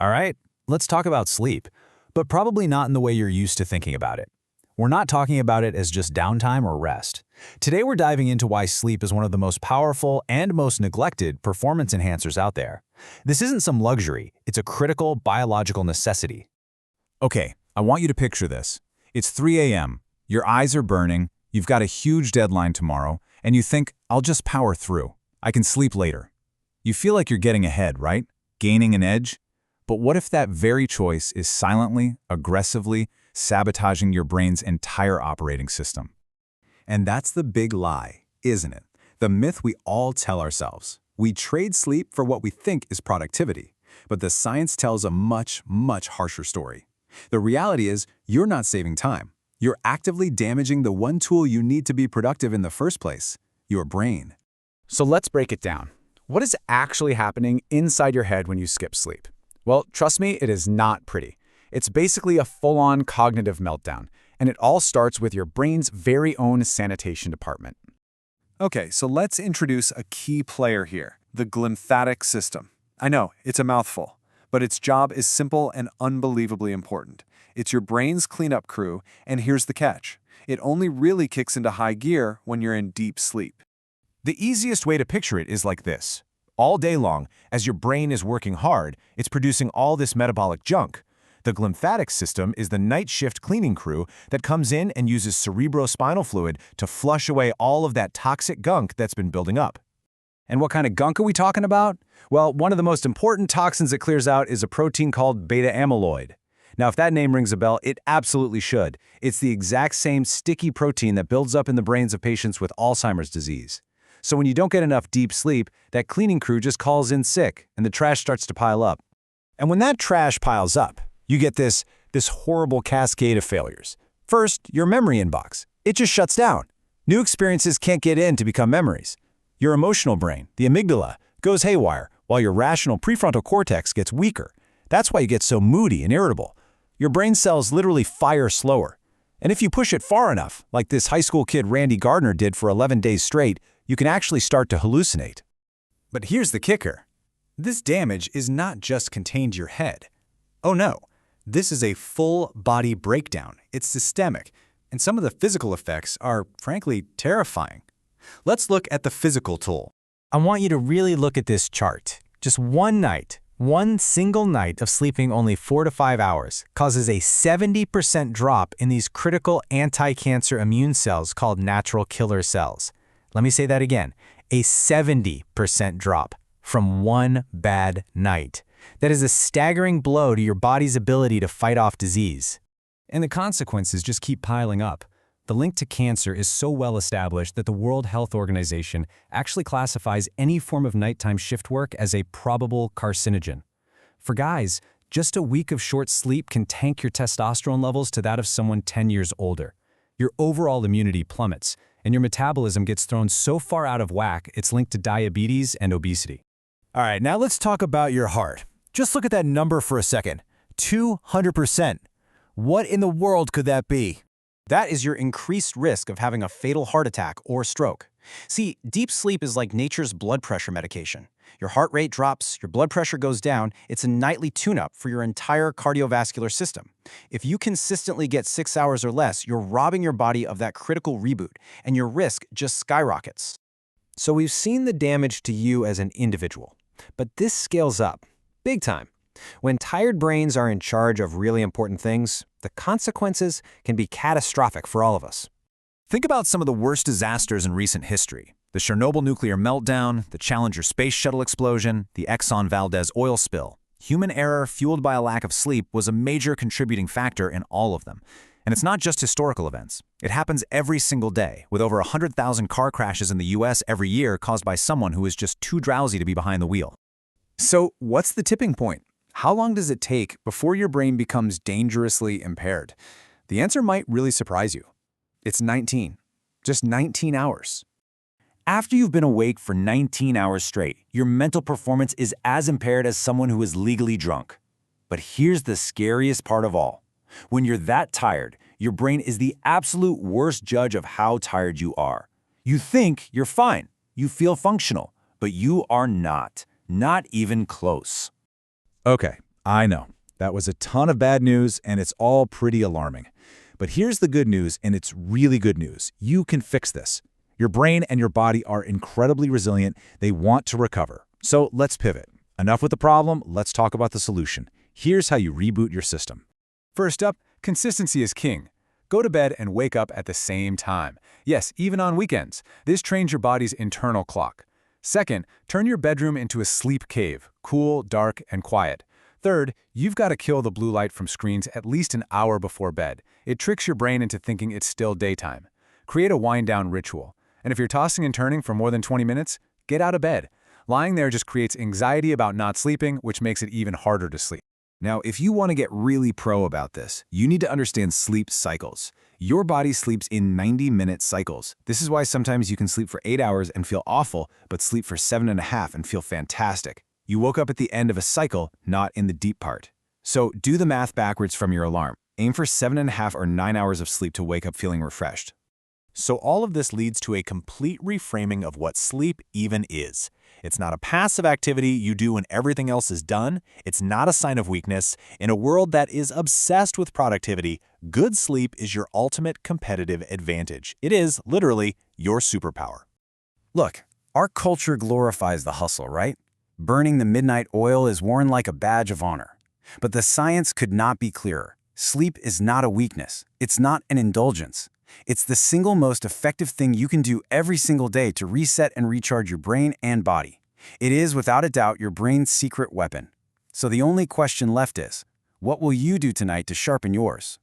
All right, let's talk about sleep, but probably not in the way you're used to thinking about it. We're not talking about it as just downtime or rest. Today we're diving into why sleep is one of the most powerful and most neglected performance enhancers out there. This isn't some luxury, it's a critical biological necessity. Okay, I want you to picture this. It's 3 a.m., your eyes are burning, you've got a huge deadline tomorrow, and you think, I'll just power through. I can sleep later. You feel like you're getting ahead, right? Gaining an edge? But what if that very choice is silently, aggressively, sabotaging your brain's entire operating system? And that's the big lie, isn't it? The myth we all tell ourselves. We trade sleep for what we think is productivity. But the science tells a much, much harsher story. The reality is, you're not saving time. You're actively damaging the one tool you need to be productive in the first place, your brain. So let's break it down. What is actually happening inside your head when you skip sleep? Well, trust me, it is not pretty. It's basically a full-on cognitive meltdown, and it all starts with your brain's very own sanitation department. Okay, so let's introduce a key player here, the glymphatic system. I know, it's a mouthful, but its job is simple and unbelievably important. It's your brain's cleanup crew, and here's the catch. It only really kicks into high gear when you're in deep sleep. The easiest way to picture it is like this. All day long, as your brain is working hard, it's producing all this metabolic junk. The glymphatic system is the night shift cleaning crew that comes in and uses cerebrospinal fluid to flush away all of that toxic gunk that's been building up. And what kind of gunk are we talking about? Well, one of the most important toxins it clears out is a protein called beta-amyloid. Now, if that name rings a bell, it absolutely should. It's the exact same sticky protein that builds up in the brains of patients with Alzheimer's disease. So when you don't get enough deep sleep, that cleaning crew just calls in sick, and the trash starts to pile up. And when that trash piles up, you get this horrible cascade of failures. First, your memory inbox. It just shuts down. New experiences can't get in to become memories. Your emotional brain, the amygdala, goes haywire, while your rational prefrontal cortex gets weaker. That's why you get so moody and irritable. Your brain cells literally fire slower. And if you push it far enough, like this high school kid Randy Gardner did for 11 days straight, you can actually start to hallucinate. But here's the kicker. This damage is not just contained to your head. Oh no, this is a full-body breakdown. It's systemic, and some of the physical effects are, frankly, terrifying. Let's look at the physical toll. I want you to really look at this chart. Just one single night of sleeping only 4 to 5 hours causes a 70% drop in these critical anti-cancer immune cells called natural killer cells. Let me say that again, a 70% drop from one bad night. That is a staggering blow to your body's ability to fight off disease. And the consequences just keep piling up. The link to cancer is so well established that the World Health Organization actually classifies any form of nighttime shift work as a probable carcinogen. For guys, just a week of short sleep can tank your testosterone levels to that of someone 10 years older. Your overall immunity plummets, and your metabolism gets thrown so far out of whack it's linked to diabetes and obesity. All right, now let's talk about your heart. Just look at that number for a second. 200%. What in the world could that be? That is your increased risk of having a fatal heart attack or stroke. See, deep sleep is like nature's blood pressure medication. Your heart rate drops, your blood pressure goes down, it's a nightly tune-up for your entire cardiovascular system. If you consistently get 6 hours or less, you're robbing your body of that critical reboot, and your risk just skyrockets. So we've seen the damage to you as an individual, but this scales up, big time. When tired brains are in charge of really important things, the consequences can be catastrophic for all of us. Think about some of the worst disasters in recent history. The Chernobyl nuclear meltdown, the Challenger space shuttle explosion, the Exxon Valdez oil spill. Human error fueled by a lack of sleep was a major contributing factor in all of them. And it's not just historical events. It happens every single day, with over 100,000 car crashes in the US every year caused by someone who is just too drowsy to be behind the wheel. So what's the tipping point? How long does it take before your brain becomes dangerously impaired? The answer might really surprise you. It's 19. Just 19 hours. After you've been awake for 19 hours straight, your mental performance is as impaired as someone who is legally drunk. But here's the scariest part of all. When you're that tired, your brain is the absolute worst judge of how tired you are. You think you're fine, you feel functional, but you are not even close. Okay, I know. That was a ton of bad news, and it's all pretty alarming. But here's the good news, and it's really good news. You can fix this. Your brain and your body are incredibly resilient. They want to recover. So let's pivot. Enough with the problem, let's talk about the solution. Here's how you reboot your system. First up, consistency is king. Go to bed and wake up at the same time. Yes, even on weekends. This trains your body's internal clock. Second, turn your bedroom into a sleep cave, cool, dark, and quiet. Third, you've got to kill the blue light from screens at least an hour before bed. It tricks your brain into thinking it's still daytime. Create a wind-down ritual. And if you're tossing and turning for more than 20 minutes, get out of bed. Lying there just creates anxiety about not sleeping, which makes it even harder to sleep. Now, if you want to get really pro about this, you need to understand sleep cycles. Your body sleeps in 90-minute cycles. This is why sometimes you can sleep for 8 hours and feel awful, but sleep for 7.5 and feel fantastic. You woke up at the end of a cycle, not in the deep part. So do the math backwards from your alarm. Aim for 7.5 or 9 hours of sleep to wake up feeling refreshed. So all of this leads to a complete reframing of what sleep even is. It's not a passive activity you do when everything else is done. It's not a sign of weakness. In a world that is obsessed with productivity, good sleep is your ultimate competitive advantage. It is, literally, your superpower. Look, our culture glorifies the hustle, right? Burning the midnight oil is worn like a badge of honor. But the science could not be clearer. Sleep is not a weakness. It's not an indulgence. It's the single most effective thing you can do every single day to reset and recharge your brain and body. It is, without a doubt, your brain's secret weapon. So the only question left is, what will you do tonight to sharpen yours?